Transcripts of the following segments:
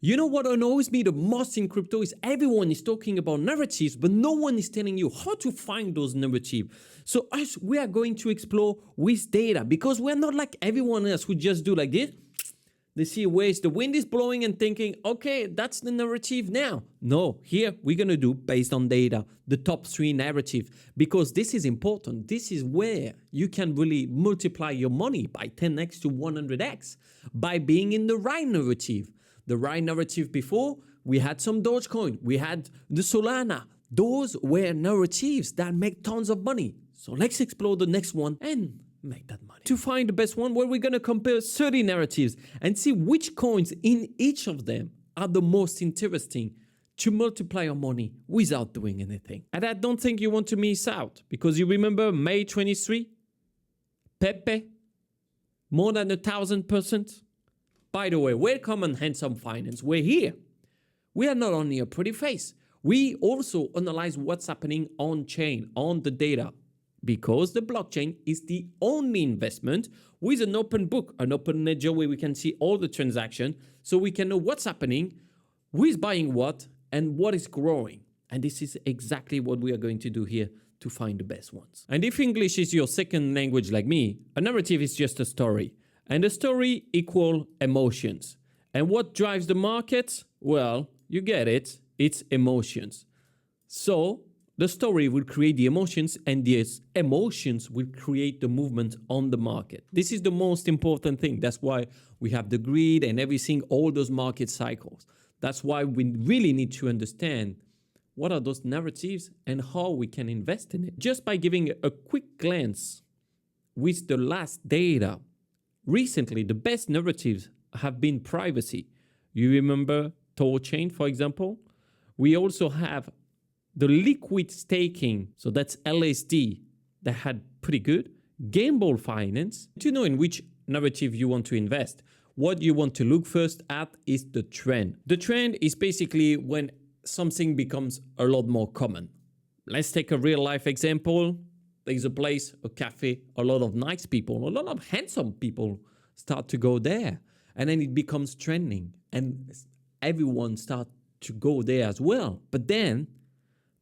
You know what annoys me the most in crypto is everyone is talking about narratives, but no one is telling you how to find those narratives. So as we are going to explore with data, because we're not like everyone else who just do like this. They see where the wind is blowing and thinking, okay, that's the narrative now. No, here we're going to do based on data, the top 3 narrative, because this is important. This is where you can really multiply your money by 10x to 100x by being in the right narrative. The right narrative before, we had some Dogecoin, we had the Solana. Those were narratives that make tons of money. So let's explore the next one and make that money. To find the best one, well, we're going to compare 30 narratives and see which coins in each of them are the most interesting to multiply your money without doing anything. And I don't think you want to miss out, because you remember May 23, Pepe, more than 1,000%. By the way, welcome on Handsome Finance. We're here. We are not only a pretty face, we also analyze what's happening on chain, on the data, because the blockchain is the only investment with an open book, an open ledger where we can see all the transactions, so we can know what's happening, who is buying what, and what is growing. And this is exactly what we are going to do here to find the best ones. And if English is your second language like me, a narrative is just a story. And a story equals emotions. And what drives the market? Well, you get it. It's emotions. So the story will create the emotions, and these emotions will create the movement on the market. This is the most important thing. That's why we have the greed and everything, all those market cycles. That's why we really need to understand what are those narratives and how we can invest in it. Just by giving a quick glance with the last data, recently, the best narratives have been privacy. You remember Torchain, for example? We also have the liquid staking, so that's LSD, that had pretty good. GambleFi. To know in which narrative you want to invest, what you want to look first at is the trend. The trend is basically when something becomes a lot more common. Let's take a real life example. There's a place, a cafe, a lot of nice people, a lot of handsome people start to go there. And then it becomes trending and everyone starts to go there as well. But then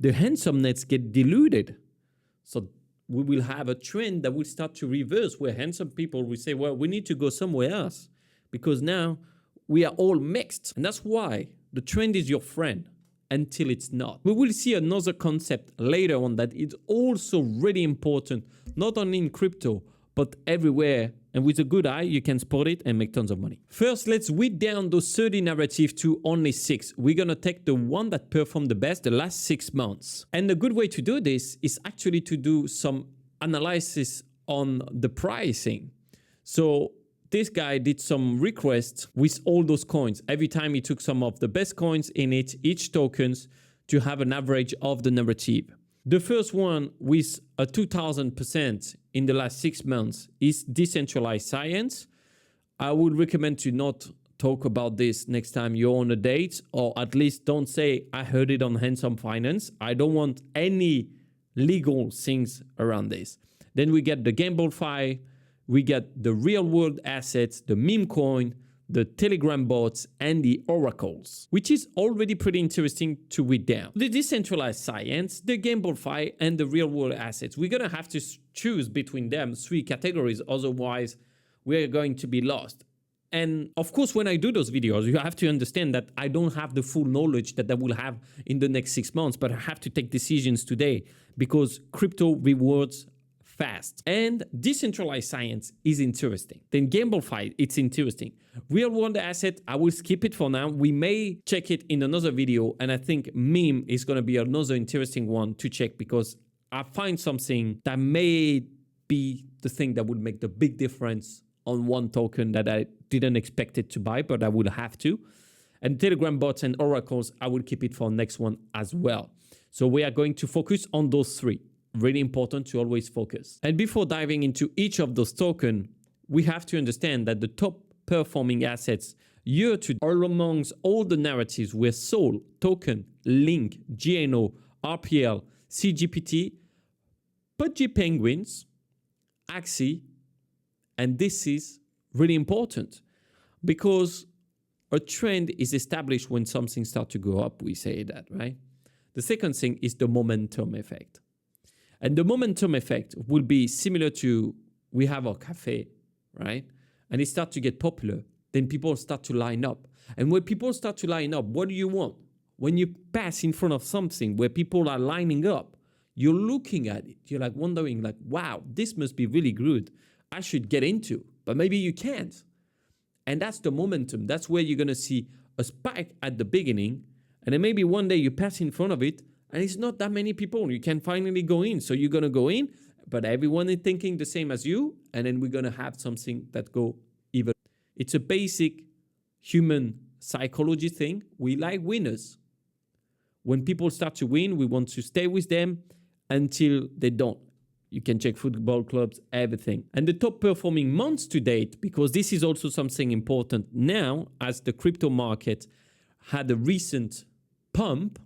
the handsomeness get diluted. So we will have a trend that will start to reverse, where handsome people will say, well, we need to go somewhere else because now we are all mixed. And that's why the trend is your friend until it's not. We will see another concept later on that is also really important, not only in crypto, but everywhere. And with a good eye, you can spot it and make tons of money. First, let's weed down those 30 narratives to only 6. We're going to take the one that performed the best the last 6 months. And a good way to do this is actually to do some analysis on the pricing. So this guy did some requests with all those coins. Every time he took some of the best coins in it, each tokens, to have an average of the narrative. The first one with a 2000% in the last 6 months is Decentralized Science. I would recommend to not talk about this next time you're on a date, or at least don't say, I heard it on Handsome Finance. I don't want any legal things around this. Then we get the GambleFi, we get the real world assets, the meme coin, the Telegram bots, and the oracles, which is already pretty interesting to read down. The Decentralized Science, the GambleFi, and the real world assets. We're going to have to choose between them 3 categories, otherwise we're going to be lost. And of course, when I do those videos, you have to understand that I don't have the full knowledge that I will have in the next 6 months, but I have to take decisions today because crypto rewards fast. And Decentralized Science is interesting. Then GambleFi, it's interesting. Real world asset, I will skip it for now. We may check it in another video. And I think meme is going to be another interesting one to check, because I find something that may be the thing that would make the big difference on one token that I didn't expect it to buy, but I will have to. And Telegram bots and oracles, I will keep it for next one as well. So we are going to focus on those 3. Really important to always focus. And before diving into each of those tokens, we have to understand that the top performing assets year to are amongst all the narratives were Sol, Token, Link, GNO, RPL, CGPT, Pudgy Penguins, Axie, and this is really important because a trend is established when something starts to go up, we say that, right? The second thing is the momentum effect. And the momentum effect will be similar to, we have our cafe, right? And it starts to get popular, then people start to line up. And when people start to line up, what do you want? When you pass in front of something where people are lining up, you're looking at it, you're like wondering like, wow, this must be really good. I should get into, but maybe you can't. And that's the momentum. That's where you're gonna see a spike at the beginning, and then maybe one day you pass in front of it, and it's not that many people. You can finally go in. So you're gonna go in, but everyone is thinking the same as you, and then we're gonna have something that go even. It's a basic human psychology thing. We like winners. When people start to win, we want to stay with them until they don't. You can check football clubs, everything. And the top performing months to date, because this is also something important now, as the crypto market had a recent pump,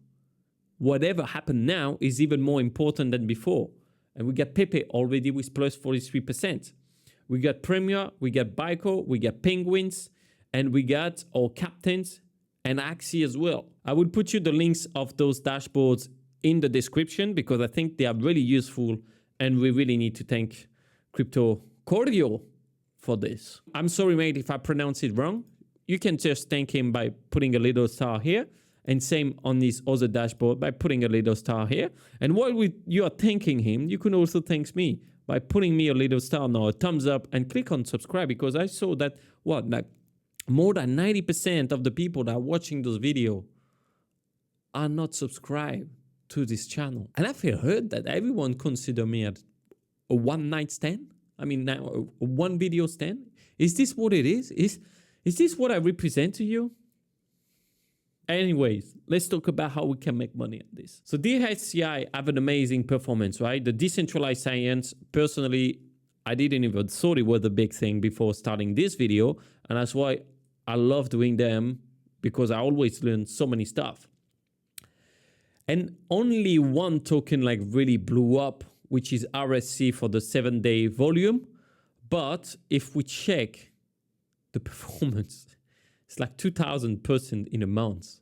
whatever happened now is even more important than before. And we got Pepe already with plus 43%. We got Premier, we got Baiko, we got Penguins, and we got our captains and Axie as well. I will put you the links of those dashboards in the description because I think they are really useful, and we really need to thank Crypto Cordio for this. I'm sorry, mate, if I pronounce it wrong. You can just thank him by putting a little star here, and same on this other dashboard by putting a little star here. And while you are thanking him, you can also thank me by putting me a little star now, a thumbs up, and click on subscribe, because I saw that, like more than 90% of the people that are watching those videos are not subscribed to this channel. And I feel hurt that everyone consider me at a one-night stand. I mean, now a one video stand. Is this what it is? Is this what I represent to you? Anyways, let's talk about how we can make money at this. So DSCI have an amazing performance, right? The Decentralized Science, personally, I didn't even thought it was a big thing before starting this video. And that's why I love doing them, because I always learn so many stuff. And only one token like really blew up, which is RSC for the 7-day volume. But if we check the performance, it's like 2,000% in a month.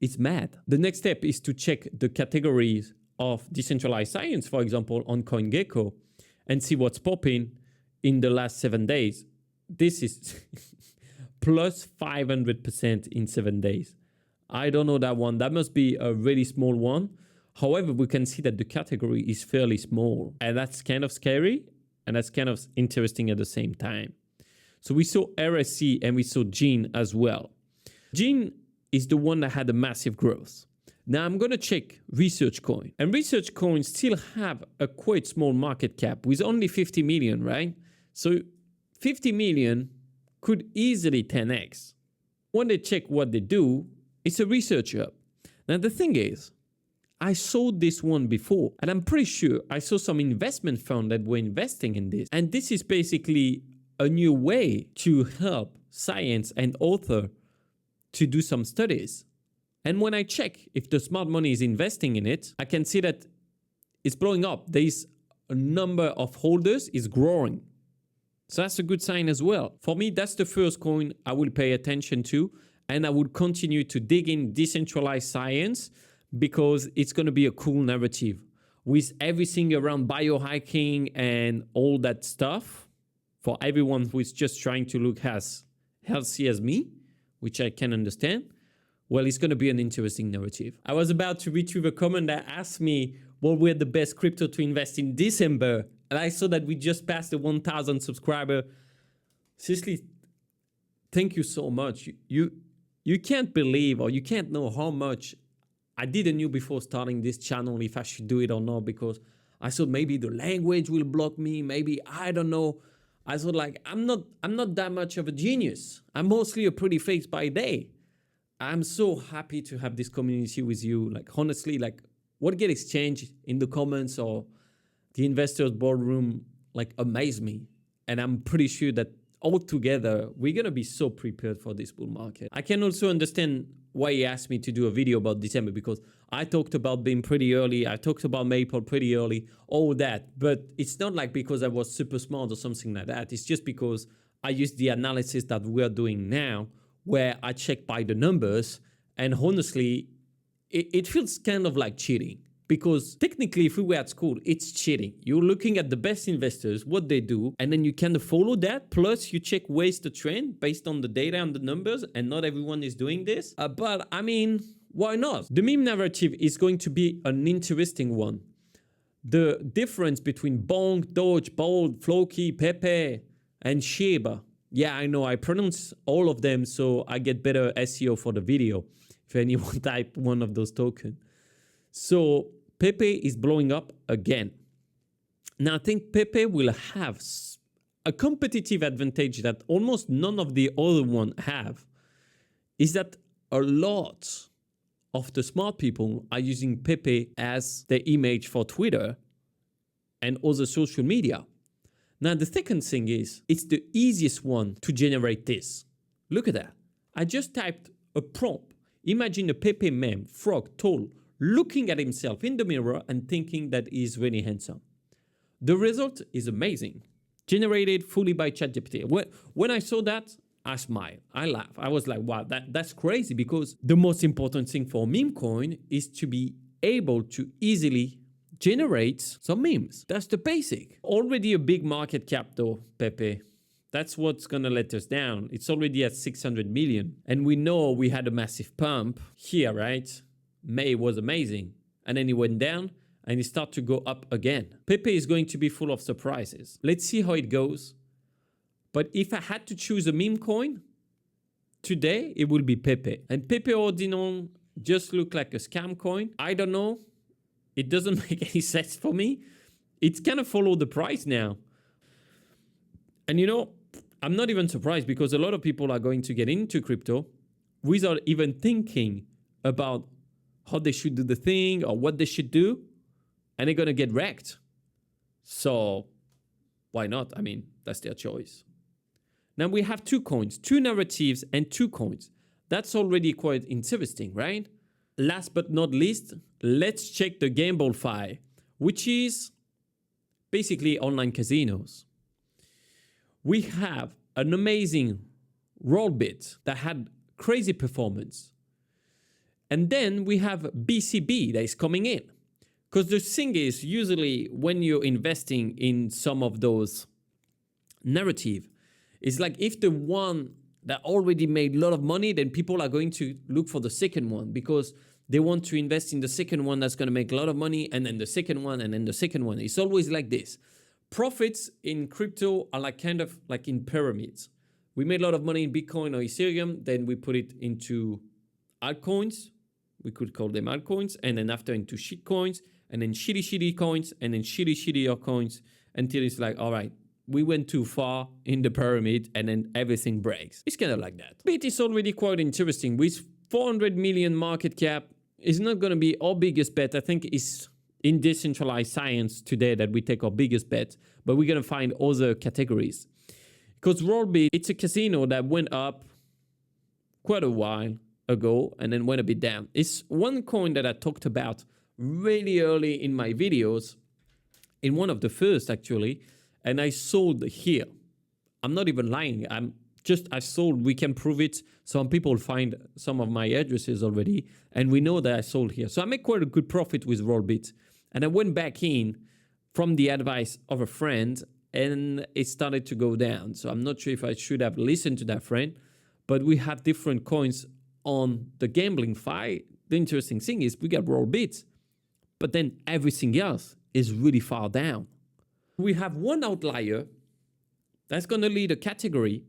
It's mad. The next step is to check the categories of Decentralized Science, for example, on CoinGecko, and see what's popping in the last 7 days. This is plus 500% in 7 days. I don't know that one. That must be a really small one. However, we can see that the category is fairly small, and that's kind of scary, and that's kind of interesting at the same time. So we saw RSC and we saw Gene as well. Gene is the one that had a massive growth. Now I'm going to check Research Coin, and Research Coin still have a quite small market cap with only 50 million, right? So 50 million could easily 10x. When they check what they do, it's a research hub. Now, the thing is, I saw this one before, and I'm pretty sure I saw some investment fund that were investing in this. And this is basically a new way to help science and author to do some studies. And when I check if the smart money is investing in it, I can see that it's blowing up. There's a number of holders is growing. So that's a good sign as well. For me, that's the first coin I will pay attention to. And I would continue to dig in Decentralized Science, because it's going to be a cool narrative with everything around biohacking and all that stuff for everyone who is just trying to look as healthy as me, which I can understand. Well, it's going to be an interesting narrative. I was about to retrieve a comment that asked me what were the best crypto to invest in December. And I saw that we just passed the 1,000 subscriber. Seriously, thank you so much. You can't believe, or you can't know how much I didn't know before starting this channel if I should do it or not, because I thought maybe the language will block me. Maybe, I don't know. I thought like, I'm not that much of a genius. I'm mostly a pretty face by day. I'm so happy to have this community with you. Like, honestly, like what get exchanged in the comments or the investors boardroom, like amaze me. And I'm pretty sure that all together, we're going to be so prepared for this bull market. I can also understand why he asked me to do a video about December, because I talked about being pretty early. I talked about Maple pretty early, all that. But it's not like because I was super smart or something like that. It's just because I used the analysis that we're doing now where I check by the numbers, and honestly, it feels kind of like cheating. Because technically, if we were at school, it's cheating. You're looking at the best investors, what they do, and then you kind of follow that. Plus, you check where's the trend based on the data and the numbers, and not everyone is doing this. But I mean, why not? The meme narrative is going to be an interesting one. The difference between Bonk, Doge, Bold, Floki, Pepe, and Shiba. Yeah, I know I pronounce all of them, so I get better SEO for the video if anyone type one of those tokens. So Pepe is blowing up again. Now, I think Pepe will have a competitive advantage that almost none of the other ones have, is that a lot of the smart people are using Pepe as their image for Twitter and other social media. Now, the second thing is, it's the easiest one to generate this. Look at that. I just typed a prompt. Imagine a Pepe meme, frog, tall, looking at himself in the mirror and thinking that he's really handsome. The result is amazing. Generated fully by ChatGPT. When I saw that, I smiled. I laughed. I was like, wow, that's crazy, because the most important thing for meme coin is to be able to easily generate some memes. That's the basic. Already a big market cap though, Pepe. That's what's going to let us down. It's already at 600 million. And we know we had a massive pump here, right? May was amazing, and then it went down and it started to go up again. Pepe is going to be full of surprises. Let's see how it goes. But if I had to choose a meme coin today, it will be Pepe. And Pepe Ordinal just look like a scam coin. I don't know. It doesn't make any sense for me. It's kind of follow the price now. And you know, I'm not even surprised, because a lot of people are going to get into crypto without even thinking about how they should do the thing or what they should do, and they're going to get wrecked. So why not? I mean, that's their choice. Now we have two coins, two narratives and two coins. That's already quite interesting, right? Last but not least, let's check the GambleFi, which is basically online casinos. We have an amazing Rollbit that had crazy performance. And then we have BCB that is coming in. Because the thing is, usually when you're investing in some of those narrative, it's like if the one that already made a lot of money, then people are going to look for the second one, because they want to invest in the second one that's going to make a lot of money, and then the second one, and then the second one. It's always like this. Profits in crypto are like kind of like in pyramids. We made a lot of money in Bitcoin or Ethereum, then we put it into altcoins. We could call them altcoins, and then after into shit coins, and then shitty coins, and then shittier coins, until it's like, all right, we went too far in the pyramid, and then everything breaks. It's kind of like that. Bit is already quite interesting. With 400 million market cap, it's not going to be our biggest bet. I think it's in Decentralized Science today that we take our biggest bet, but we're going to find other categories. Because Rollbit, it's a casino that went up quite a while ago and then went a bit down. It's one coin that I talked about really early in my videos, in one of the first actually, and I sold here. I'm not even lying. I sold. We can prove it. Some people find some of my addresses already, and we know that I sold here. So I make quite a good profit with Rollbit. And I went back in from the advice of a friend, and it started to go down. So I'm not sure if I should have listened to that friend, but we have different coins on the GambleFi. The interesting thing is we got Rollbit, but then everything else is really far down. We have one outlier that's going to lead a category,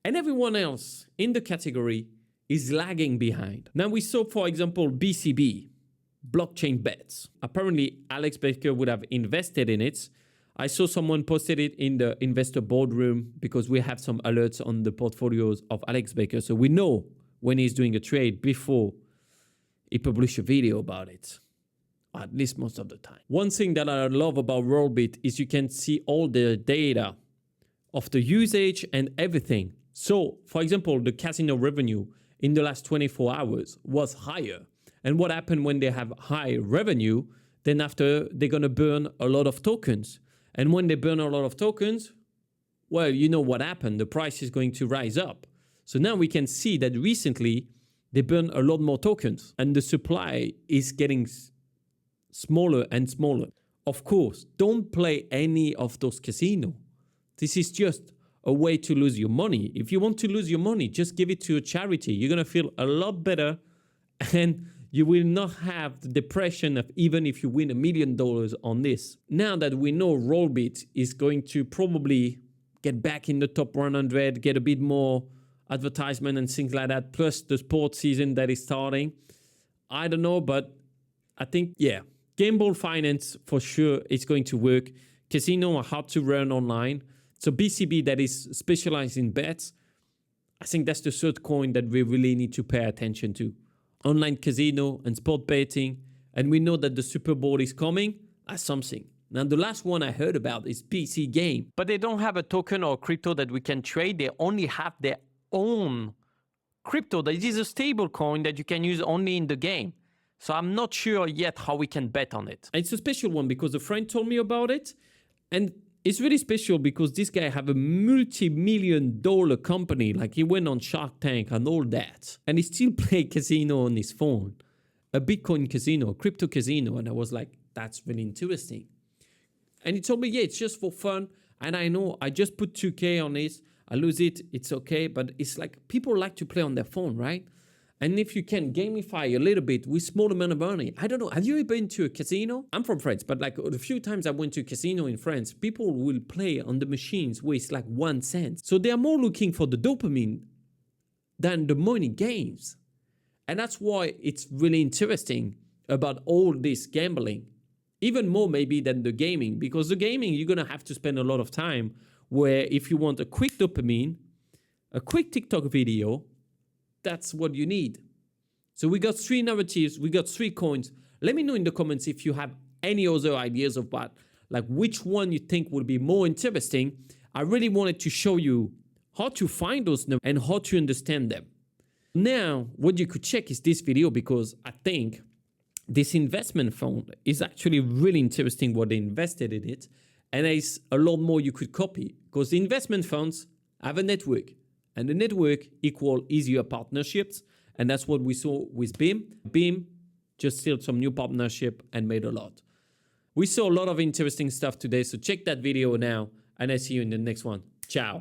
and everyone else in the category is lagging behind. Now we saw, for example, BCB, blockchain bets. Apparently, Alex Baker would have invested in it. I saw someone posted it in the investor boardroom because we have some alerts on the portfolios of Alex Baker. So we know when he's doing a trade before he publishes a video about it, at least most of the time. One thing that I love about Rollbit is you can see all the data of the usage and everything. So, for example, the casino revenue in the last 24 hours was higher. And what happened when they have high revenue, then after they're going to burn a lot of tokens. And when they burn a lot of tokens, well, you know what happened. The price is going to rise up. So now we can see that recently they burn a lot more tokens and the supply is getting smaller and smaller. Of course, don't play any of those casinos. This is just a way to lose your money. If you want to lose your money, just give it to a charity. You're going to feel a lot better and you will not have the depression of even if you win $1 million on this. Now that we know Rollbit is going to probably get back in the top 100, get a bit more advertisement and things like that, plus the sports season that is starting. I don't know, but I think, yeah, Gamble Finance for sure is going to work. Casino are hard to run online. So BCB that is specialized in bets, I think that's the third coin that we really need to pay attention to. Online casino and sport betting, and we know that the Super Bowl is coming as something. Now, the last one I heard about is PC Game, but they don't have a token or crypto that we can trade. They only have their own crypto that is a stable coin that you can use only in the game. So I'm not sure yet how we can bet on it. It's a special one because a friend told me about it, and it's really special because this guy have a multi-million-dollar company. Like he went on Shark Tank and all that. And he still play casino on his phone. A Bitcoin casino, a crypto casino. And I was like, that's really interesting. And he told me, yeah, it's just for fun. And I know I just put 2K on this. I lose it. It's okay. But it's like people like to play on their phone, right? And if you can gamify a little bit with small amount of money, I don't know. Have you ever been to a casino? I'm from France, but like a few times I went to a casino in France, people will play on the machines where it's like 1 cent. So they are more looking for the dopamine than the money gains. And that's why it's really interesting about all this gambling. Even more maybe than the gaming, because the gaming, you're going to have to spend a lot of time where if you want a quick dopamine, a quick TikTok video, that's what you need. So we got 3 narratives, we got 3 coins. Let me know in the comments if you have any other ideas about like which one you think would be more interesting. I really wanted to show you how to find those numbers and how to understand them. Now, what you could check is this video because I think this investment fund is actually really interesting what they invested in it. And there's a lot more you could copy because the investment funds have a network. And the network equal easier partnerships. And that's what we saw with Beam. Beam just sealed some new partnership and made a lot. We saw a lot of interesting stuff today. So check that video now. And I see you in the next one. Ciao.